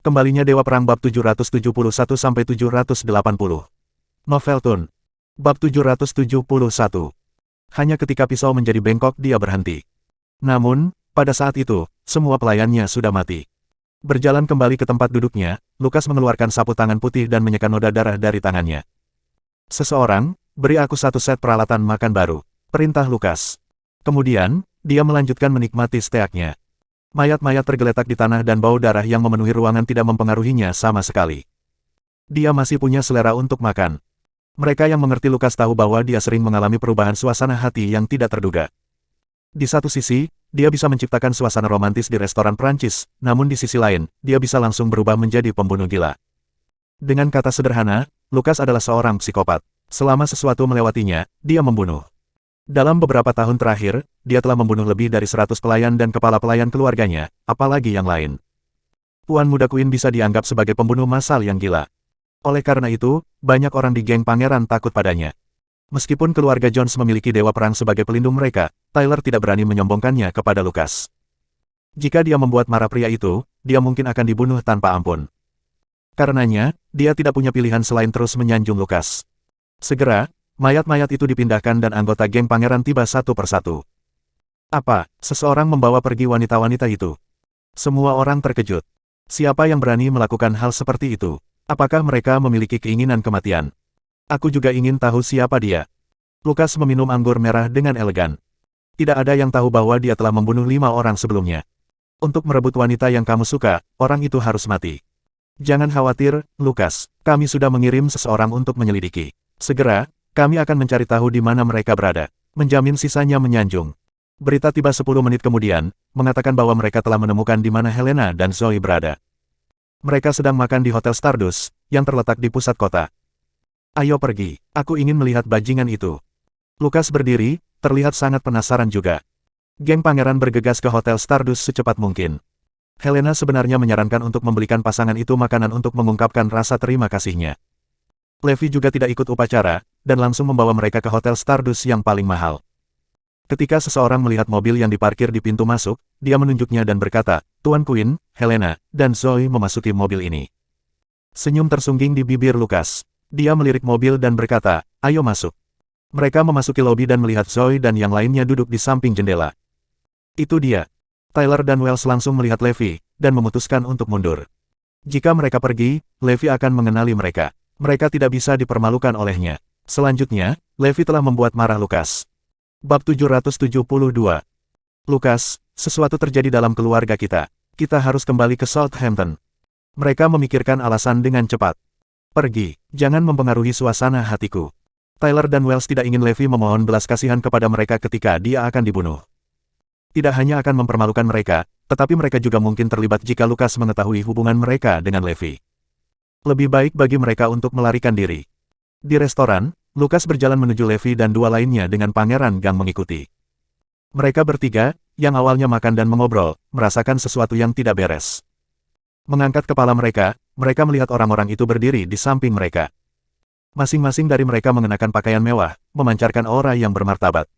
Kembalinya Dewa Perang bab 771-780. Novel Tun. Bab 771. Hanya ketika pisau menjadi bengkok dia berhenti. Namun, pada saat itu, semua pelayannya sudah mati. Berjalan kembali ke tempat duduknya, Lukas mengeluarkan sapu tangan putih dan menyekan noda darah dari tangannya. Seseorang, beri aku satu set peralatan makan baru. Perintah Lukas. Kemudian, dia melanjutkan menikmati steaknya. Mayat-mayat tergeletak di tanah dan bau darah yang memenuhi ruangan tidak mempengaruhinya sama sekali. Dia masih punya selera untuk makan. Mereka yang mengerti Lukas tahu bahwa dia sering mengalami perubahan suasana hati yang tidak terduga. Di satu sisi, dia bisa menciptakan suasana romantis di restoran Prancis, namun di sisi lain, dia bisa langsung berubah menjadi pembunuh gila. Dengan kata sederhana, Lukas adalah seorang psikopat. Selama sesuatu melewatinya, dia membunuh. Dalam beberapa tahun terakhir, dia telah membunuh lebih dari 100 pelayan dan kepala pelayan keluarganya, apalagi yang lain. Tuan Muda Queen bisa dianggap sebagai pembunuh massal yang gila. Oleh karena itu, banyak orang di geng pangeran takut padanya. Meskipun keluarga Jones memiliki Dewa Perang sebagai pelindung mereka, Tyler tidak berani menyombongkannya kepada Lukas. Jika dia membuat marah pria itu, dia mungkin akan dibunuh tanpa ampun. Karenanya, dia tidak punya pilihan selain terus menyanjung Lukas. Segera, mayat-mayat itu dipindahkan dan anggota geng pangeran tiba satu persatu. Apa, seseorang membawa pergi wanita-wanita itu? Semua orang terkejut. Siapa yang berani melakukan hal seperti itu? Apakah mereka memiliki keinginan kematian? Aku juga ingin tahu siapa dia. Lukas meminum anggur merah dengan elegan. Tidak ada yang tahu bahwa dia telah membunuh 5 orang sebelumnya. Untuk merebut wanita yang kamu suka, orang itu harus mati. Jangan khawatir, Lukas, kami sudah mengirim seseorang untuk menyelidiki. Segera, kami akan mencari tahu di mana mereka berada. Menjamin sisanya menyanjung. Berita tiba 10 menit kemudian, mengatakan bahwa mereka telah menemukan di mana Helena dan Zoe berada. Mereka sedang makan di Hotel Stardust, yang terletak di pusat kota. Ayo pergi, aku ingin melihat bajingan itu. Lukas berdiri, terlihat sangat penasaran juga. Geng pangeran bergegas ke Hotel Stardust secepat mungkin. Helena sebenarnya menyarankan untuk membelikan pasangan itu makanan untuk mengungkapkan rasa terima kasihnya. Levi juga tidak ikut upacara, dan langsung membawa mereka ke Hotel Stardust yang paling mahal. Ketika seseorang melihat mobil yang diparkir di pintu masuk, dia menunjuknya dan berkata, Tuan Queen, Helena, dan Zoe memasuki mobil ini. Senyum tersungging di bibir Lukas. Dia melirik mobil dan berkata, ayo masuk. Mereka memasuki lobi dan melihat Zoe dan yang lainnya duduk di samping jendela. Itu dia. Tyler dan Wells langsung melihat Levi, dan memutuskan untuk mundur. Jika mereka pergi, Levi akan mengenali mereka. Mereka tidak bisa dipermalukan olehnya. Selanjutnya, Levi telah membuat marah Lukas. Bab 772. Lukas, sesuatu terjadi dalam keluarga kita. Kita harus kembali ke Southampton. Mereka memikirkan alasan dengan cepat. Pergi, jangan mempengaruhi suasana hatiku. Tyler dan Wells tidak ingin Levi memohon belas kasihan kepada mereka ketika dia akan dibunuh. Tidak hanya akan mempermalukan mereka, tetapi mereka juga mungkin terlibat jika Lukas mengetahui hubungan mereka dengan Levi. Lebih baik bagi mereka untuk melarikan diri. Di restoran, Lukas berjalan menuju Levi dan 2 lainnya dengan Pangeran Gang mengikuti. Mereka bertiga, yang awalnya makan dan mengobrol, merasakan sesuatu yang tidak beres. Mengangkat kepala mereka melihat orang-orang itu berdiri di samping mereka. Masing-masing dari mereka mengenakan pakaian mewah, memancarkan aura yang bermartabat.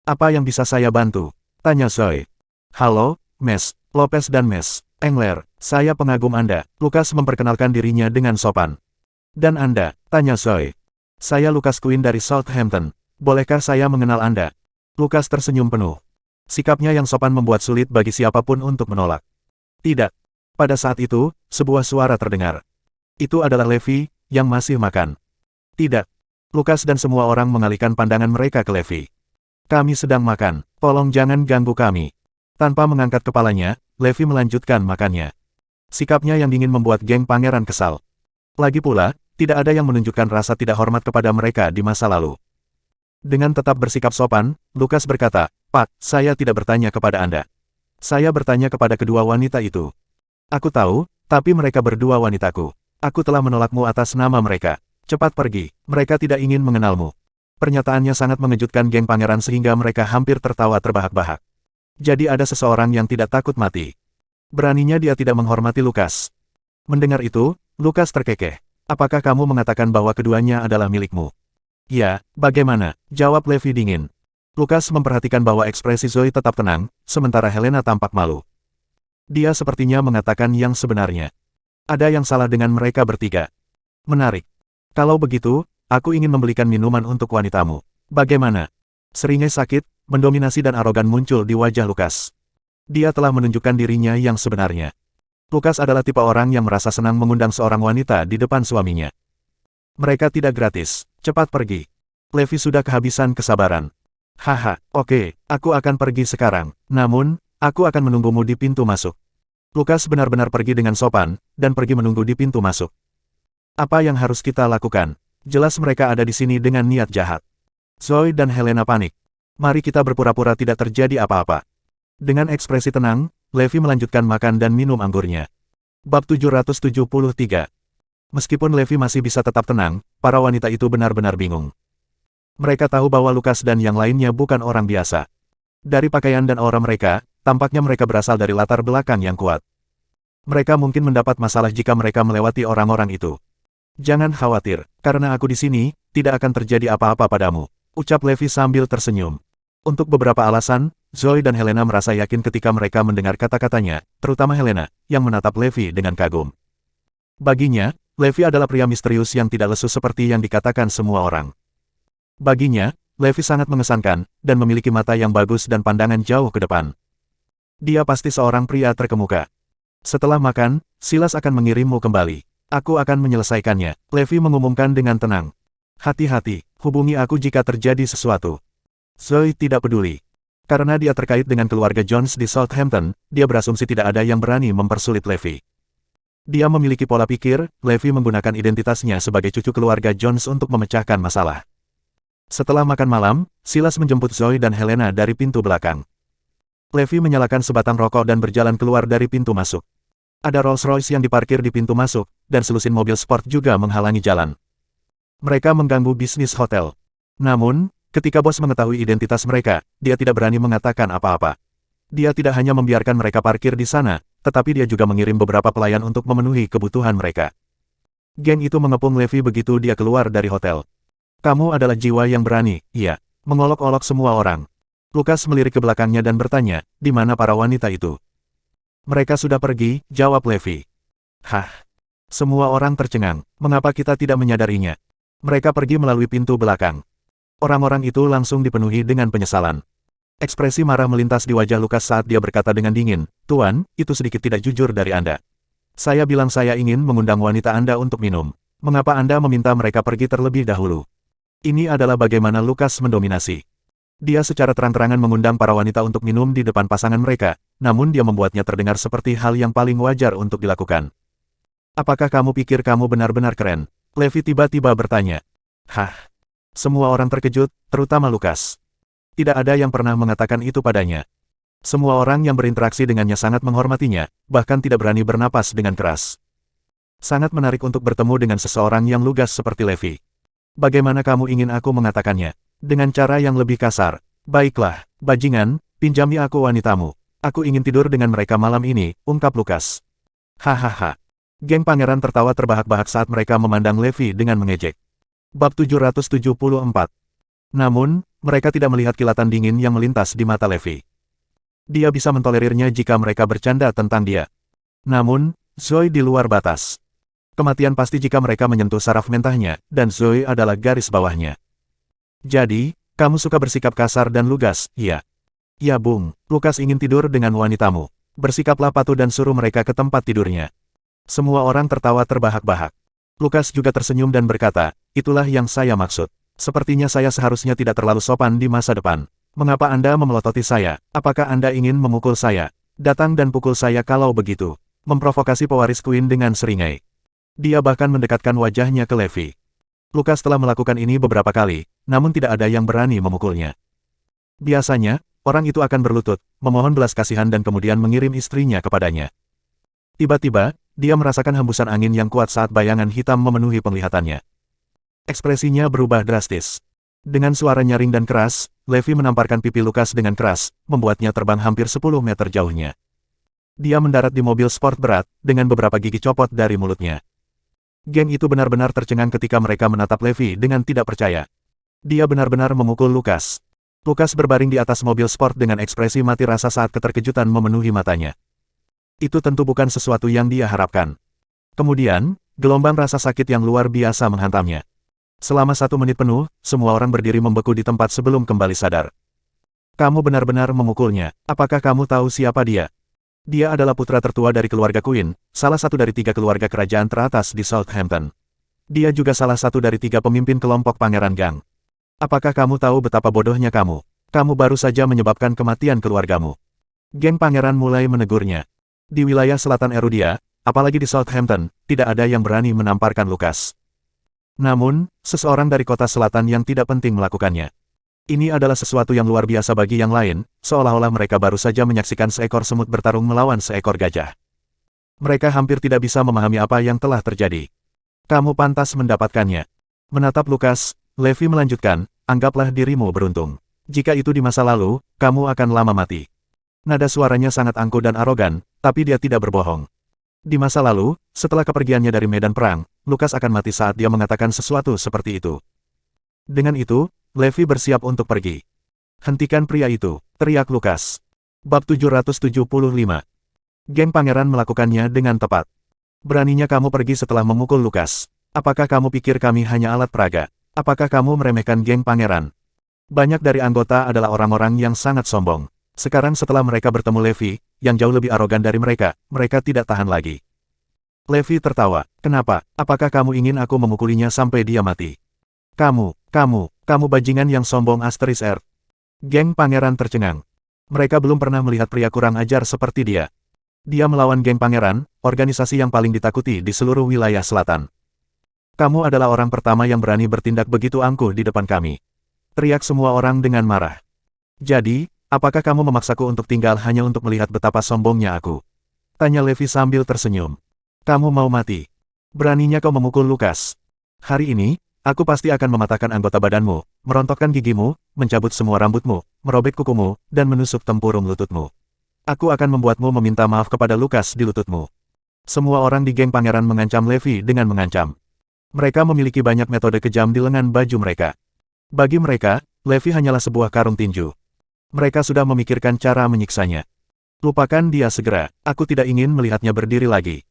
Apa yang bisa saya bantu? Tanya Zoe. Halo, Mes, Lopez dan Mes. Engler, saya pengagum Anda. Lukas memperkenalkan dirinya dengan sopan. Dan Anda, tanya Zoe. Saya Lukas Queen dari Southampton. Bolehkah saya mengenal Anda? Lukas tersenyum penuh. Sikapnya yang sopan membuat sulit bagi siapapun untuk menolak. Tidak. Pada saat itu, sebuah suara terdengar. Itu adalah Levi, yang masih makan. Tidak. Lukas dan semua orang mengalihkan pandangan mereka ke Levi. Kami sedang makan, tolong jangan ganggu kami. Tanpa mengangkat kepalanya, Levi melanjutkan makannya. Sikapnya yang dingin membuat geng pangeran kesal. Lagi pula, tidak ada yang menunjukkan rasa tidak hormat kepada mereka di masa lalu. Dengan tetap bersikap sopan, Lukas berkata, Pak, saya tidak bertanya kepada Anda. Saya bertanya kepada kedua wanita itu. Aku tahu, tapi mereka berdua wanitaku. Aku telah menolakmu atas nama mereka. Cepat pergi, mereka tidak ingin mengenalmu. Pernyataannya sangat mengejutkan geng pangeran sehingga mereka hampir tertawa terbahak-bahak. Jadi ada seseorang yang tidak takut mati. Beraninya dia tidak menghormati Lukas. Mendengar itu, Lukas terkekeh. Apakah kamu mengatakan bahwa keduanya adalah milikmu? Ya, bagaimana? Jawab Levi dingin. Lukas memperhatikan bahwa ekspresi Zoe tetap tenang, sementara Helena tampak malu. Dia sepertinya mengatakan yang sebenarnya. Ada yang salah dengan mereka bertiga. Menarik. Kalau begitu, aku ingin membelikan minuman untuk wanitamu. Bagaimana? Seringai sakit, mendominasi dan arogan muncul di wajah Lukas. Dia telah menunjukkan dirinya yang sebenarnya. Lukas adalah tipe orang yang merasa senang mengundang seorang wanita di depan suaminya. Mereka tidak gratis. Cepat pergi. Levi sudah kehabisan kesabaran. Haha, oke, aku akan pergi sekarang. Namun, aku akan menunggumu di pintu masuk. Lukas benar-benar pergi dengan sopan, dan pergi menunggu di pintu masuk. Apa yang harus kita lakukan? Jelas mereka ada di sini dengan niat jahat. Zoe dan Helena panik. Mari kita berpura-pura tidak terjadi apa-apa. Dengan ekspresi tenang, Levi melanjutkan makan dan minum anggurnya. Bab 773. Meskipun Levi masih bisa tetap tenang, para wanita itu benar-benar bingung. Mereka tahu bahwa Lukas dan yang lainnya bukan orang biasa. Dari pakaian dan aura mereka, tampaknya mereka berasal dari latar belakang yang kuat. Mereka mungkin mendapat masalah jika mereka melewati orang-orang itu. Jangan khawatir, karena aku di sini, tidak akan terjadi apa-apa padamu, ucap Levi sambil tersenyum. Untuk beberapa alasan, Zoe dan Helena merasa yakin ketika mereka mendengar kata-katanya, terutama Helena, yang menatap Levi dengan kagum. Baginya, Levi adalah pria misterius yang tidak lesu seperti yang dikatakan semua orang. Baginya, Levi sangat mengesankan, dan memiliki mata yang bagus dan pandangan jauh ke depan. Dia pasti seorang pria terkemuka. Setelah makan, Silas akan mengirimmu kembali. Aku akan menyelesaikannya, Levi mengumumkan dengan tenang. Hati-hati, hubungi aku jika terjadi sesuatu. Zoe tidak peduli. Karena dia terkait dengan keluarga Jones di Southampton, dia berasumsi tidak ada yang berani mempersulit Levi. Dia memiliki pola pikir, Levi menggunakan identitasnya sebagai cucu keluarga Jones untuk memecahkan masalah. Setelah makan malam, Silas menjemput Zoe dan Helena dari pintu belakang. Levi menyalakan sebatang rokok dan berjalan keluar dari pintu masuk. Ada Rolls-Royce yang diparkir di pintu masuk, dan selusin mobil sport juga menghalangi jalan. Mereka mengganggu bisnis hotel. Namun, ketika bos mengetahui identitas mereka, dia tidak berani mengatakan apa-apa. Dia tidak hanya membiarkan mereka parkir di sana, tetapi dia juga mengirim beberapa pelayan untuk memenuhi kebutuhan mereka. Geng itu mengepung Levi begitu dia keluar dari hotel. Kamu adalah jiwa yang berani, iya. Mengolok-olok semua orang. Lukas melirik ke belakangnya dan bertanya, di mana para wanita itu? Mereka sudah pergi, jawab Levi. Hah? Semua orang tercengang, mengapa kita tidak menyadarinya? Mereka pergi melalui pintu belakang. Orang-orang itu langsung dipenuhi dengan penyesalan. Ekspresi marah melintas di wajah Lukas saat dia berkata dengan dingin, Tuan, itu sedikit tidak jujur dari Anda. Saya bilang saya ingin mengundang wanita Anda untuk minum. Mengapa Anda meminta mereka pergi terlebih dahulu? Ini adalah bagaimana Lukas mendominasi. Dia secara terang-terangan mengundang para wanita untuk minum di depan pasangan mereka, namun dia membuatnya terdengar seperti hal yang paling wajar untuk dilakukan. Apakah kamu pikir kamu benar-benar keren? Levi tiba-tiba bertanya. Hah? Semua orang terkejut, terutama Lukas. Tidak ada yang pernah mengatakan itu padanya. Semua orang yang berinteraksi dengannya sangat menghormatinya, bahkan tidak berani bernapas dengan keras. Sangat menarik untuk bertemu dengan seseorang yang lugas seperti Levi. Bagaimana kamu ingin aku mengatakannya? Dengan cara yang lebih kasar. Baiklah, bajingan, pinjami aku wanitamu. Aku ingin tidur dengan mereka malam ini, ungkap Lukas. Hahaha. Geng pangeran tertawa terbahak-bahak saat mereka memandang Levi dengan mengejek. Bab 774. Namun, mereka tidak melihat kilatan dingin yang melintas di mata Levi. Dia bisa mentolerirnya jika mereka bercanda tentang dia. Namun, Zoe di luar batas. Kematian pasti jika mereka menyentuh saraf mentahnya, dan Zoe adalah garis bawahnya. Jadi, kamu suka bersikap kasar dan lugas, iya? Ya Bung, Lukas ingin tidur dengan wanitamu. Bersikaplah patuh dan suruh mereka ke tempat tidurnya. Semua orang tertawa terbahak-bahak. Lukas juga tersenyum dan berkata, itulah yang saya maksud. Sepertinya saya seharusnya tidak terlalu sopan di masa depan. Mengapa Anda memelototi saya? Apakah Anda ingin memukul saya? Datang dan pukul saya kalau begitu. Memprovokasi pewaris Queen dengan seringai. Dia bahkan mendekatkan wajahnya ke Levi. Lukas telah melakukan ini beberapa kali, namun tidak ada yang berani memukulnya. Biasanya, orang itu akan berlutut, memohon belas kasihan dan kemudian mengirim istrinya kepadanya. Tiba-tiba, dia merasakan hembusan angin yang kuat saat bayangan hitam memenuhi penglihatannya. Ekspresinya berubah drastis. Dengan suara nyaring dan keras, Levi menamparkan pipi Lukas dengan keras, membuatnya terbang hampir 10 meter jauhnya. Dia mendarat di mobil sport berat, dengan beberapa gigi copot dari mulutnya. Geng itu benar-benar tercengang ketika mereka menatap Levi dengan tidak percaya. Dia benar-benar memukul Lukas. Lukas berbaring di atas mobil sport dengan ekspresi mati rasa saat keterkejutan memenuhi matanya. Itu tentu bukan sesuatu yang dia harapkan. Kemudian, gelombang rasa sakit yang luar biasa menghantamnya. Selama 1 menit penuh, semua orang berdiri membeku di tempat sebelum kembali sadar. Kamu benar-benar memukulnya. Apakah kamu tahu siapa dia? Dia adalah putra tertua dari keluarga Queen, salah satu dari 3 keluarga kerajaan teratas di Southampton. Dia juga salah satu dari 3 pemimpin kelompok Pangeran Gang. Apakah kamu tahu betapa bodohnya kamu? Kamu baru saja menyebabkan kematian keluargamu. Geng Pangeran mulai menegurnya. Di wilayah selatan Erudia, apalagi di Southampton, tidak ada yang berani menamparkan Lukas. Namun, seseorang dari kota selatan yang tidak penting melakukannya. Ini adalah sesuatu yang luar biasa bagi yang lain, seolah-olah mereka baru saja menyaksikan seekor semut bertarung melawan seekor gajah. Mereka hampir tidak bisa memahami apa yang telah terjadi. Kamu pantas mendapatkannya. Menatap Lukas, Levi melanjutkan, anggaplah dirimu beruntung. Jika itu di masa lalu, kamu akan lama mati. Nada suaranya sangat angkuh dan arogan, tapi dia tidak berbohong. Di masa lalu, setelah kepergiannya dari medan perang, Lukas akan mati saat dia mengatakan sesuatu seperti itu. Dengan itu, Levi bersiap untuk pergi. Hentikan pria itu, teriak Lukas. Bab 775. Geng Pangeran melakukannya dengan tepat. Beraninya kamu pergi setelah memukul Lukas. Apakah kamu pikir kami hanya alat peraga? Apakah kamu meremehkan geng Pangeran? Banyak dari anggota adalah orang-orang yang sangat sombong. Sekarang setelah mereka bertemu Levi, yang jauh lebih arogan dari mereka, mereka tidak tahan lagi. Levi tertawa. Kenapa? Apakah kamu ingin aku memukulinya sampai dia mati? Kamu bajingan yang sombong asteris R. Geng Pangeran tercengang. Mereka belum pernah melihat pria kurang ajar seperti dia. Dia melawan geng Pangeran, organisasi yang paling ditakuti di seluruh wilayah selatan. Kamu adalah orang pertama yang berani bertindak begitu angkuh di depan kami. Teriak semua orang dengan marah. Jadi, apakah kamu memaksaku untuk tinggal hanya untuk melihat betapa sombongnya aku? Tanya Levi sambil tersenyum. Kamu mau mati. Beraninya kau memukul Lukas. Hari ini, aku pasti akan mematahkan anggota badanmu, merontokkan gigimu, mencabut semua rambutmu, merobek kukumu, dan menusuk tempurung lututmu. Aku akan membuatmu meminta maaf kepada Lukas di lututmu. Semua orang di geng Pangeran mengancam Levi dengan mengancam. Mereka memiliki banyak metode kejam di lengan baju mereka. Bagi mereka, Levi hanyalah sebuah karung tinju. Mereka sudah memikirkan cara menyiksanya. Lupakan dia segera, aku tidak ingin melihatnya berdiri lagi.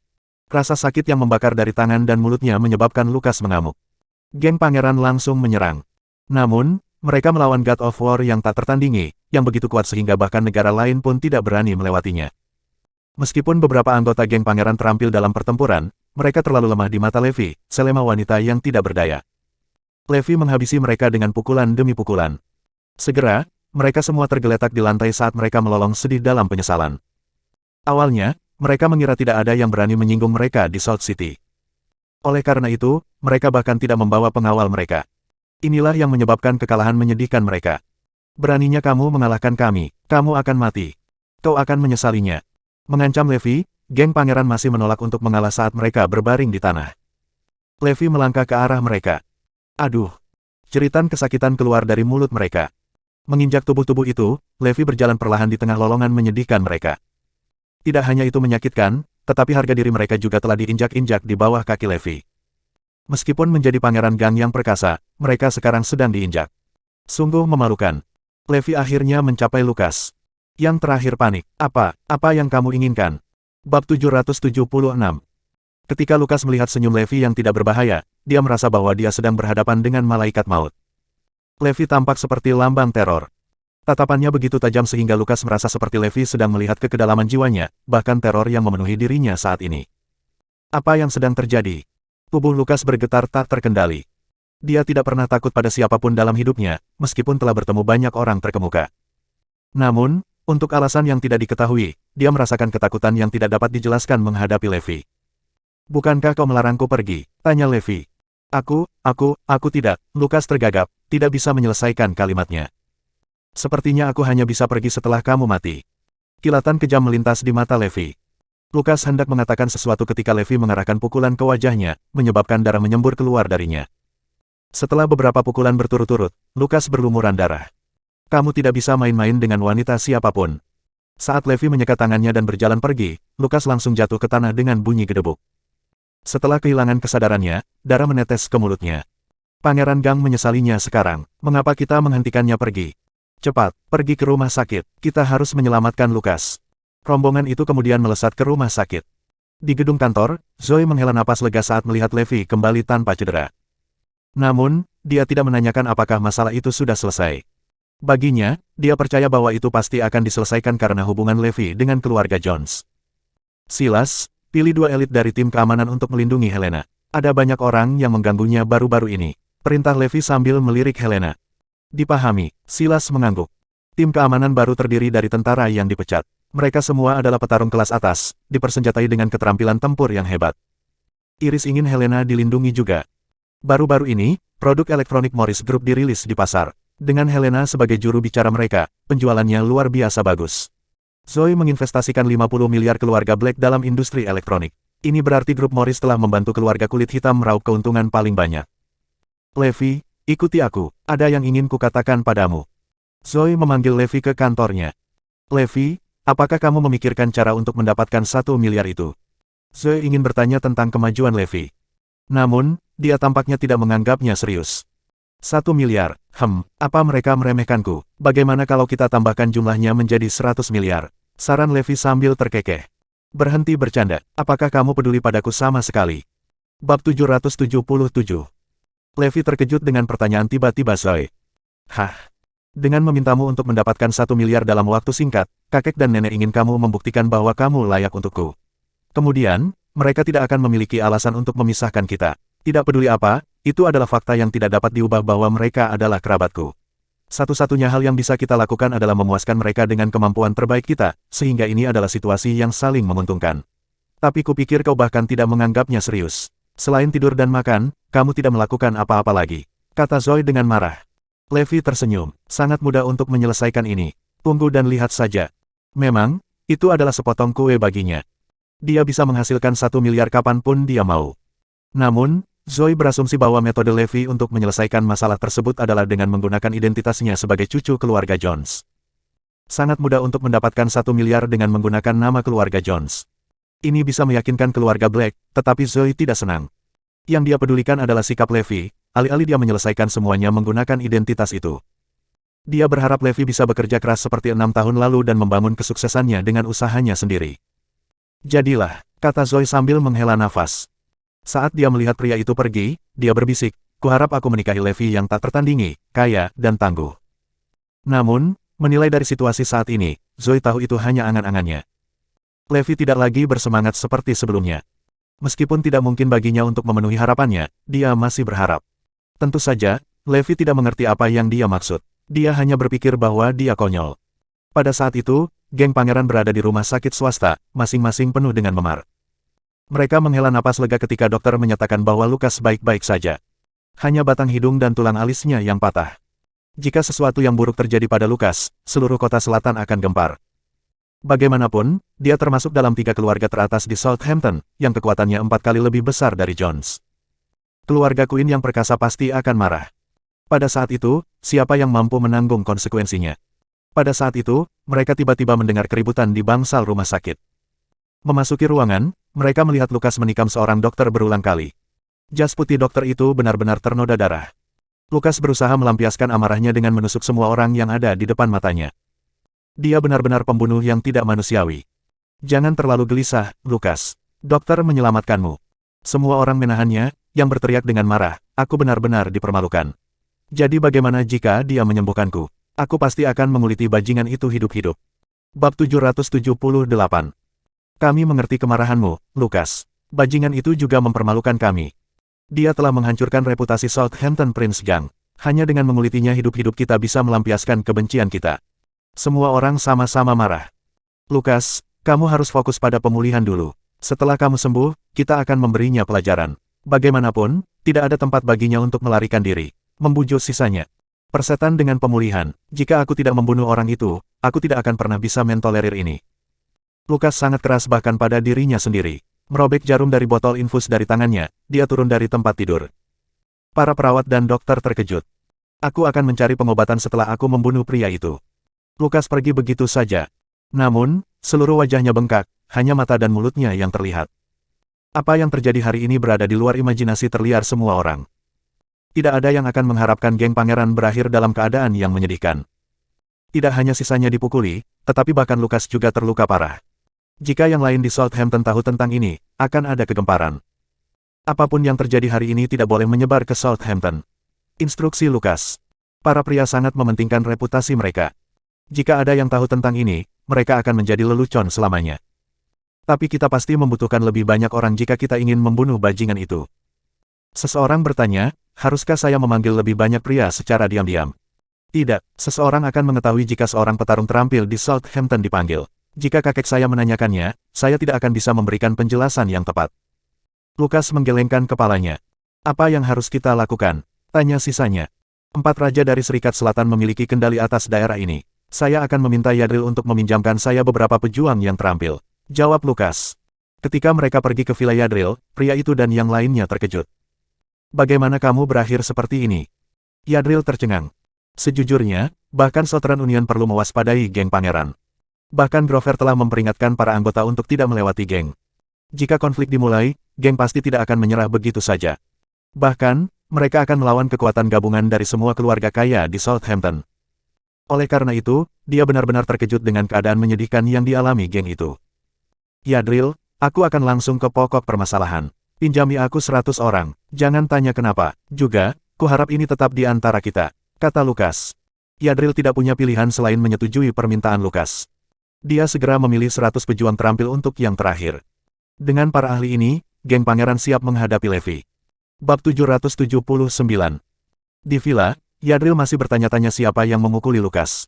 Rasa sakit yang membakar dari tangan dan mulutnya menyebabkan Lukas mengamuk. Geng Pangeran langsung menyerang. Namun, mereka melawan God of War yang tak tertandingi, yang begitu kuat sehingga bahkan negara lain pun tidak berani melewatinya. Meskipun beberapa anggota geng Pangeran terampil dalam pertempuran, mereka terlalu lemah di mata Levi, selema wanita yang tidak berdaya. Levi menghabisi mereka dengan pukulan demi pukulan. Segera, mereka semua tergeletak di lantai saat mereka melolong sedih dalam penyesalan. Awalnya, mereka mengira tidak ada yang berani menyinggung mereka di South City. Oleh karena itu, mereka bahkan tidak membawa pengawal mereka. Inilah yang menyebabkan kekalahan menyedihkan mereka. Beraninya kamu mengalahkan kami, kamu akan mati. Kau akan menyesalinya. Mengancam Levi, geng Pangeran masih menolak untuk mengalah saat mereka berbaring di tanah. Levi melangkah ke arah mereka. Aduh! Jeritan kesakitan keluar dari mulut mereka. Menginjak tubuh-tubuh itu, Levi berjalan perlahan di tengah lolongan menyedihkan mereka. Tidak hanya itu menyakitkan, tetapi harga diri mereka juga telah diinjak-injak di bawah kaki Levi. Meskipun menjadi pangeran gang yang perkasa, mereka sekarang sedang diinjak. Sungguh memalukan. Levi akhirnya mencapai Lukas. Yang terakhir panik. Apa yang kamu inginkan? Bab 776. Ketika Lukas melihat senyum Levi yang tidak berbahaya, dia merasa bahwa dia sedang berhadapan dengan malaikat maut. Levi tampak seperti lambang teror. Tatapannya begitu tajam sehingga Lukas merasa seperti Levi sedang melihat ke kedalaman jiwanya, bahkan teror yang memenuhi dirinya saat ini. Apa yang sedang terjadi? Tubuh Lukas bergetar tak terkendali. Dia tidak pernah takut pada siapapun dalam hidupnya, meskipun telah bertemu banyak orang terkemuka. Namun, untuk alasan yang tidak diketahui, dia merasakan ketakutan yang tidak dapat dijelaskan menghadapi Levi. Bukankah kau melarangku pergi? Tanya Levi. Aku tidak. Lukas tergagap, tidak bisa menyelesaikan kalimatnya. Sepertinya aku hanya bisa pergi setelah kamu mati. Kilatan kejam melintas di mata Levi. Lukas hendak mengatakan sesuatu ketika Levi mengarahkan pukulan ke wajahnya, menyebabkan darah menyembur keluar darinya. Setelah beberapa pukulan berturut-turut, Lukas berlumuran darah. Kamu tidak bisa main-main dengan wanita siapapun. Saat Levi menyekat tangannya dan berjalan pergi, Lukas langsung jatuh ke tanah dengan bunyi gedebuk. Setelah kehilangan kesadarannya, darah menetes ke mulutnya. Pangeran Gang menyesalinya sekarang. Mengapa kita menghentikannya pergi? Cepat, pergi ke rumah sakit. Kita harus menyelamatkan Lukas. Rombongan itu kemudian melesat ke rumah sakit. Di gedung kantor, Zoe menghela napas lega saat melihat Levi kembali tanpa cedera. Namun, dia tidak menanyakan apakah masalah itu sudah selesai. Baginya, dia percaya bahwa itu pasti akan diselesaikan karena hubungan Levi dengan keluarga Jones. Silas, pilih 2 elit dari tim keamanan untuk melindungi Helena. Ada banyak orang yang mengganggunya baru-baru ini. Perintah Levi sambil melirik Helena. Dipahami, Silas mengangguk. Tim keamanan baru terdiri dari tentara yang dipecat. Mereka semua adalah petarung kelas atas, dipersenjatai dengan keterampilan tempur yang hebat. Iris ingin Helena dilindungi juga. Baru-baru ini, produk elektronik Morris Group dirilis di pasar. Dengan Helena sebagai juru bicara mereka, penjualannya luar biasa bagus. Zoe menginvestasikan 50 miliar keluarga Black dalam industri elektronik. Ini berarti grup Morris telah membantu keluarga kulit hitam meraup keuntungan paling banyak. Levi, ikuti aku, ada yang ingin kukatakan padamu. Zoe memanggil Levi ke kantornya. Levi, apakah kamu memikirkan cara untuk mendapatkan 1 miliar itu? Zoe ingin bertanya tentang kemajuan Levi. Namun, dia tampaknya tidak menganggapnya serius. 1 miliar, apa mereka meremehkanku? Bagaimana kalau kita tambahkan jumlahnya menjadi 100 miliar? Saran Levi sambil terkekeh. Berhenti bercanda, apakah kamu peduli padaku sama sekali? Bab 777. Levi terkejut dengan pertanyaan tiba-tiba Zoe. Dengan memintamu untuk mendapatkan 1 miliar dalam waktu singkat, kakek dan nenek ingin kamu membuktikan bahwa kamu layak untukku. Kemudian, mereka tidak akan memiliki alasan untuk memisahkan kita. Tidak peduli apa, itu adalah fakta yang tidak dapat diubah bahwa mereka adalah kerabatku. Satu-satunya hal yang bisa kita lakukan adalah memuaskan mereka dengan kemampuan terbaik kita, sehingga ini adalah situasi yang saling menguntungkan. Tapi kupikir kau bahkan tidak menganggapnya serius. Selain tidur dan makan, kamu tidak melakukan apa-apa lagi, kata Zoe dengan marah. Levi tersenyum, sangat mudah untuk menyelesaikan ini. Tunggu dan lihat saja. Memang, itu adalah sepotong kue baginya. Dia bisa menghasilkan 1 miliar kapanpun dia mau. Namun, Zoe berasumsi bahwa metode Levi untuk menyelesaikan masalah tersebut adalah dengan menggunakan identitasnya sebagai cucu keluarga Jones. Sangat mudah untuk mendapatkan 1 miliar dengan menggunakan nama keluarga Jones. Ini bisa meyakinkan keluarga Black, tetapi Zoe tidak senang. Yang dia pedulikan adalah sikap Levi, alih-alih dia menyelesaikan semuanya menggunakan identitas itu. Dia berharap Levi bisa bekerja keras seperti 6 tahun lalu dan membangun kesuksesannya dengan usahanya sendiri. Jadilah, kata Zoe sambil menghela nafas. Saat dia melihat pria itu pergi, dia berbisik, kuharap aku menikahi Levi yang tak tertandingi, kaya, dan tangguh. Namun, menilai dari situasi saat ini, Zoe tahu itu hanya angan-angannya. Levi tidak lagi bersemangat seperti sebelumnya. Meskipun tidak mungkin baginya untuk memenuhi harapannya, dia masih berharap. Tentu saja, Levi tidak mengerti apa yang dia maksud. Dia hanya berpikir bahwa dia konyol. Pada saat itu, geng pangeran berada di rumah sakit swasta, masing-masing penuh dengan memar. Mereka menghela napas lega ketika dokter menyatakan bahwa Lukas baik-baik saja. Hanya batang hidung dan tulang alisnya yang patah. Jika sesuatu yang buruk terjadi pada Lukas, seluruh kota selatan akan gempar. Bagaimanapun, dia termasuk dalam 3 keluarga teratas di Southampton, yang kekuatannya 4 kali lebih besar dari Jones. Keluarga Queen yang perkasa pasti akan marah. Pada saat itu, siapa yang mampu menanggung konsekuensinya? Pada saat itu, mereka tiba-tiba mendengar keributan di bangsal rumah sakit. Memasuki ruangan, mereka melihat Lukas menikam seorang dokter berulang kali. Jas putih dokter itu benar-benar ternoda darah. Lukas berusaha melampiaskan amarahnya dengan menusuk semua orang yang ada di depan matanya. Dia benar-benar pembunuh yang tidak manusiawi. Jangan terlalu gelisah, Lukas. Dokter menyelamatkanmu. Semua orang menahannya, yang berteriak dengan marah, aku benar-benar dipermalukan. Jadi bagaimana jika dia menyembuhkanku? Aku pasti akan menguliti bajingan itu hidup-hidup. Bab 778. Kami mengerti kemarahanmu, Lukas. Bajingan itu juga mempermalukan kami. Dia telah menghancurkan reputasi Southampton Prince Gang. Hanya dengan mengulitinya hidup-hidup kita bisa melampiaskan kebencian kita. Semua orang sama-sama marah. Lukas, kamu harus fokus pada pemulihan dulu. Setelah kamu sembuh, kita akan memberinya pelajaran. Bagaimanapun, tidak ada tempat baginya untuk melarikan diri. Membujuk sisanya. Persetan dengan pemulihan. Jika aku tidak membunuh orang itu, aku tidak akan pernah bisa mentolerir ini. Lukas sangat keras bahkan pada dirinya sendiri. Merobek jarum dari botol infus dari tangannya, dia turun dari tempat tidur. Para perawat dan dokter terkejut. Aku akan mencari pengobatan setelah aku membunuh pria itu. Lukas pergi begitu saja. Namun, seluruh wajahnya bengkak, hanya mata dan mulutnya yang terlihat. Apa yang terjadi hari ini berada di luar imajinasi terliar semua orang. Tidak ada yang akan mengharapkan geng pangeran berakhir dalam keadaan yang menyedihkan. Tidak hanya sisanya dipukuli, tetapi bahkan Lukas juga terluka parah. Jika yang lain di Southampton tahu tentang ini, akan ada kegemparan. Apapun yang terjadi hari ini tidak boleh menyebar ke Southampton. Instruksi Lukas. Para pria sangat mementingkan reputasi mereka. Jika ada yang tahu tentang ini, mereka akan menjadi lelucon selamanya. Tapi kita pasti membutuhkan lebih banyak orang jika kita ingin membunuh bajingan itu. Seseorang bertanya, haruskah saya memanggil lebih banyak pria secara diam-diam? Tidak, seseorang akan mengetahui jika seorang petarung terampil di Southampton dipanggil. Jika kakek saya menanyakannya, saya tidak akan bisa memberikan penjelasan yang tepat. Lukas menggelengkan kepalanya. Apa yang harus kita lakukan? Tanya sisanya. 4 raja dari Serikat Selatan memiliki kendali atas daerah ini. Saya akan meminta Yadril untuk meminjamkan saya beberapa pejuang yang terampil. Jawab Lukas. Ketika mereka pergi ke Villa Yadril, pria itu dan yang lainnya terkejut. Bagaimana kamu berakhir seperti ini? Yadril tercengang. Sejujurnya, bahkan Southern Union perlu mewaspadai geng pangeran. Bahkan Grover telah memperingatkan para anggota untuk tidak melewati geng. Jika konflik dimulai, geng pasti tidak akan menyerah begitu saja. Bahkan, mereka akan melawan kekuatan gabungan dari semua keluarga kaya di Southampton. Oleh karena itu, dia benar-benar terkejut dengan keadaan menyedihkan yang dialami geng itu. Yadril, aku akan langsung ke pokok permasalahan. Pinjami aku 100 orang, jangan tanya kenapa. Juga, kuharap ini tetap di antara kita, kata Lukas. Yadril tidak punya pilihan selain menyetujui permintaan Lukas. Dia segera memilih 100 pejuang terampil untuk yang terakhir. Dengan para ahli ini, geng pangeran siap menghadapi Levi. Bab 779. Di villa, Yadril masih bertanya-tanya siapa yang memukuli Lukas.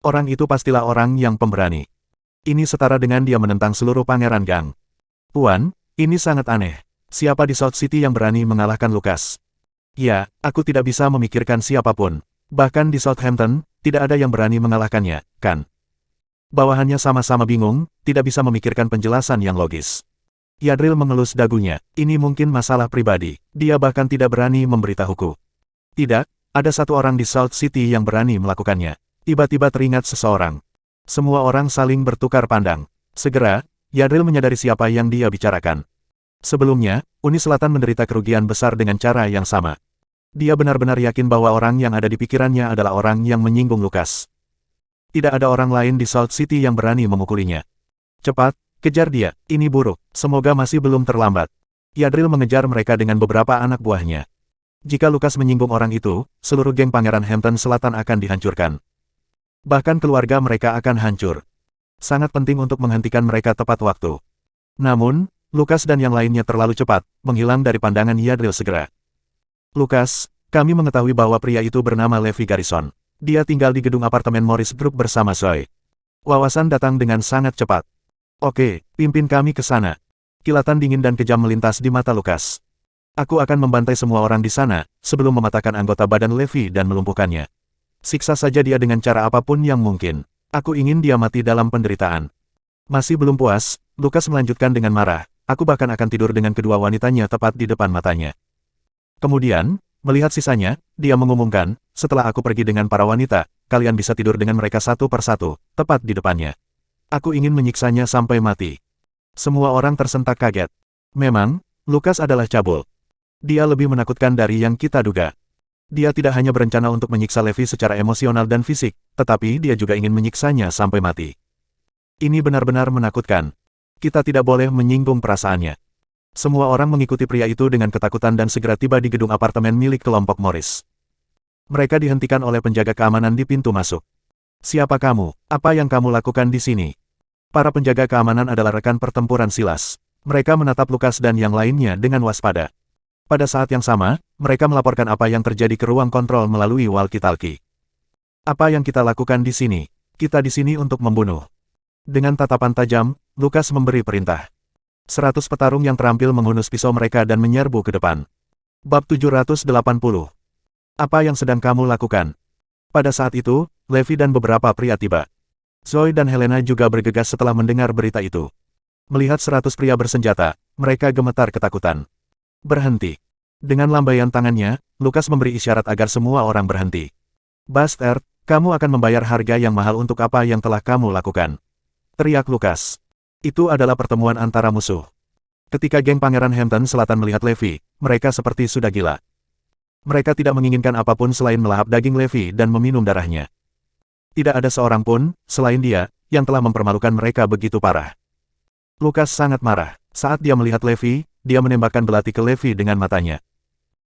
Orang itu pastilah orang yang pemberani. Ini setara dengan dia menentang seluruh pangeran Gang. Puan, ini sangat aneh. Siapa di South City yang berani mengalahkan Lukas? Ya, aku tidak bisa memikirkan siapapun. Bahkan di Southampton, tidak ada yang berani mengalahkannya, kan? Bawahannya sama-sama bingung, tidak bisa memikirkan penjelasan yang logis. Yadril mengelus dagunya. Ini mungkin masalah pribadi. Dia bahkan tidak berani memberitahuku. Tidak, ada satu orang di South City yang berani melakukannya. Tiba-tiba teringat seseorang. Semua orang saling bertukar pandang. Segera, Yadril menyadari siapa yang dia bicarakan. Sebelumnya, Uni Selatan menderita kerugian besar dengan cara yang sama. Dia benar-benar yakin bahwa orang yang ada di pikirannya adalah orang yang menyinggung Lukas. Tidak ada orang lain di South City yang berani memukulinya. Cepat, kejar dia, ini buruk, semoga masih belum terlambat. Yadril mengejar mereka dengan beberapa anak buahnya. Jika Lukas menyinggung orang itu, seluruh geng Pangeran Hampton Selatan akan dihancurkan. Bahkan keluarga mereka akan hancur. Sangat penting untuk menghentikan mereka tepat waktu. Namun, Lukas dan yang lainnya terlalu cepat, menghilang dari pandangan Yadril segera. Lukas, kami mengetahui bahwa pria itu bernama Levi Garrison. Dia tinggal di gedung apartemen Morris Group bersama Zoe. Wawasan datang dengan sangat cepat. Oke, pimpin kami ke sana. Kilatan dingin dan kejam melintas di mata Lukas. Aku akan membantai semua orang di sana, sebelum mematahkan anggota badan Levi dan melumpuhkannya. Siksa saja dia dengan cara apapun yang mungkin. Aku ingin dia mati dalam penderitaan. Masih belum puas, Lukas melanjutkan dengan marah. Aku bahkan akan tidur dengan kedua wanitanya tepat di depan matanya. Kemudian, melihat sisanya, dia mengumumkan, setelah aku pergi dengan para wanita, kalian bisa tidur dengan mereka satu persatu, tepat di depannya. Aku ingin menyiksanya sampai mati. Semua orang tersentak kaget. Memang, Lukas adalah cabul. Dia lebih menakutkan dari yang kita duga. Dia tidak hanya berencana untuk menyiksa Levi secara emosional dan fisik, tetapi dia juga ingin menyiksanya sampai mati. Ini benar-benar menakutkan. Kita tidak boleh menyinggung perasaannya. Semua orang mengikuti pria itu dengan ketakutan dan segera tiba di gedung apartemen milik kelompok Morris. Mereka dihentikan oleh penjaga keamanan di pintu masuk. Siapa kamu? Apa yang kamu lakukan di sini? Para penjaga keamanan adalah rekan pertempuran Silas. Mereka menatap Lukas dan yang lainnya dengan waspada. Pada saat yang sama, mereka melaporkan apa yang terjadi ke ruang kontrol melalui walkie-talkie. Apa yang kita lakukan di sini? Kita di sini untuk membunuh. Dengan tatapan tajam, Lukas memberi perintah. 100 petarung yang terampil menghunus pisau mereka dan menyerbu ke depan. Bab 780. Apa yang sedang kamu lakukan? Pada saat itu, Levi dan beberapa pria tiba. Zoe dan Helena juga bergegas setelah mendengar berita itu. Melihat 100 pria bersenjata, mereka gemetar ketakutan. Berhenti. Dengan lambaian tangannya, Lukas memberi isyarat agar semua orang berhenti. Bastard, kamu akan membayar harga yang mahal untuk apa yang telah kamu lakukan. Teriak Lukas. Itu adalah pertemuan antara musuh. Ketika geng Pangeran Hampton Selatan melihat Levi, mereka seperti sudah gila. Mereka tidak menginginkan apapun selain melahap daging Levi dan meminum darahnya. Tidak ada seorang pun, selain dia, yang telah mempermalukan mereka begitu parah. Lukas sangat marah. Saat dia melihat Levi, dia menembakkan belati ke Levi dengan matanya.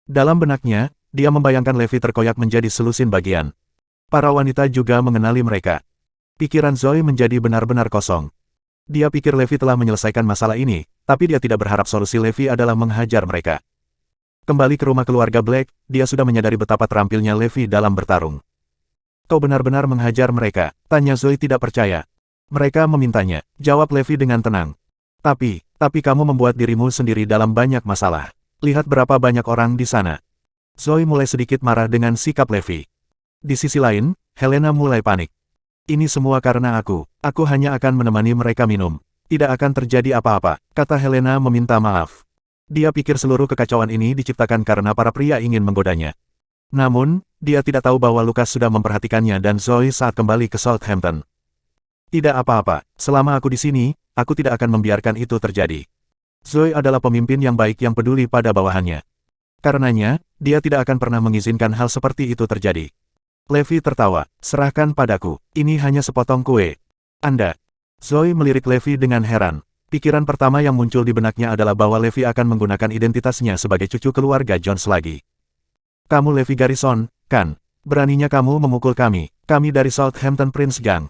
Dalam benaknya, dia membayangkan Levi terkoyak menjadi selusin bagian. Para wanita juga mengenali mereka. Pikiran Zoe menjadi benar-benar kosong. Dia pikir Levi telah menyelesaikan masalah ini, tapi dia tidak berharap solusi Levi adalah menghajar mereka. Kembali ke rumah keluarga Black, dia sudah menyadari betapa terampilnya Levi dalam bertarung. Kau benar-benar menghajar mereka, tanya Zoe tidak percaya. Mereka memintanya, jawab Levi dengan tenang. Tapi kamu membuat dirimu sendiri dalam banyak masalah. Lihat berapa banyak orang di sana. Zoe mulai sedikit marah dengan sikap Levi. Di sisi lain, Helena mulai panik. Ini semua karena aku hanya akan menemani mereka minum. Tidak akan terjadi apa-apa, kata Helena meminta maaf. Dia pikir seluruh kekacauan ini diciptakan karena para pria ingin menggodanya. Namun, dia tidak tahu bahwa Lucas sudah memperhatikannya dan Zoe saat kembali ke Southampton. Tidak apa-apa, selama aku di sini, aku tidak akan membiarkan itu terjadi. Zoe adalah pemimpin yang baik yang peduli pada bawahannya. Karenanya, dia tidak akan pernah mengizinkan hal seperti itu terjadi. Levi tertawa, serahkan padaku, ini hanya sepotong kue. Anda. Zoe melirik Levi dengan heran. Pikiran pertama yang muncul di benaknya adalah bahwa Levi akan menggunakan identitasnya sebagai cucu keluarga Jones lagi. Kamu Levi Garrison, kan? Beraninya kamu memukul kami dari Southampton Prince Gang.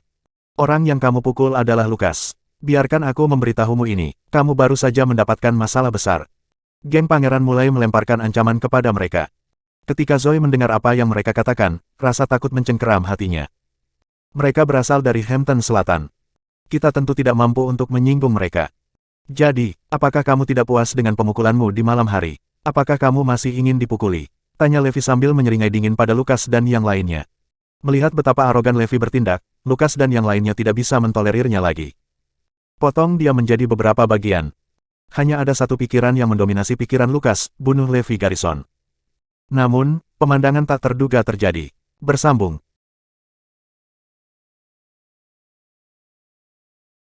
Orang yang kamu pukul adalah Lucas. Biarkan aku memberitahumu ini, kamu baru saja mendapatkan masalah besar. Geng pangeran mulai melemparkan ancaman kepada mereka. Ketika Zoe mendengar apa yang mereka katakan, rasa takut mencengkeram hatinya. Mereka berasal dari Hampton Selatan. Kita tentu tidak mampu untuk menyinggung mereka. Jadi, apakah kamu tidak puas dengan pemukulanmu di malam hari? Apakah kamu masih ingin dipukuli? Tanya Levi sambil menyeringai dingin pada Lucas dan yang lainnya. Melihat betapa arogan Levi bertindak, Lucas dan yang lainnya tidak bisa mentolerirnya lagi. Potong dia menjadi beberapa bagian. Hanya ada satu pikiran yang mendominasi pikiran Lucas, bunuh Levi Garrison. Namun, pemandangan tak terduga terjadi. Bersambung.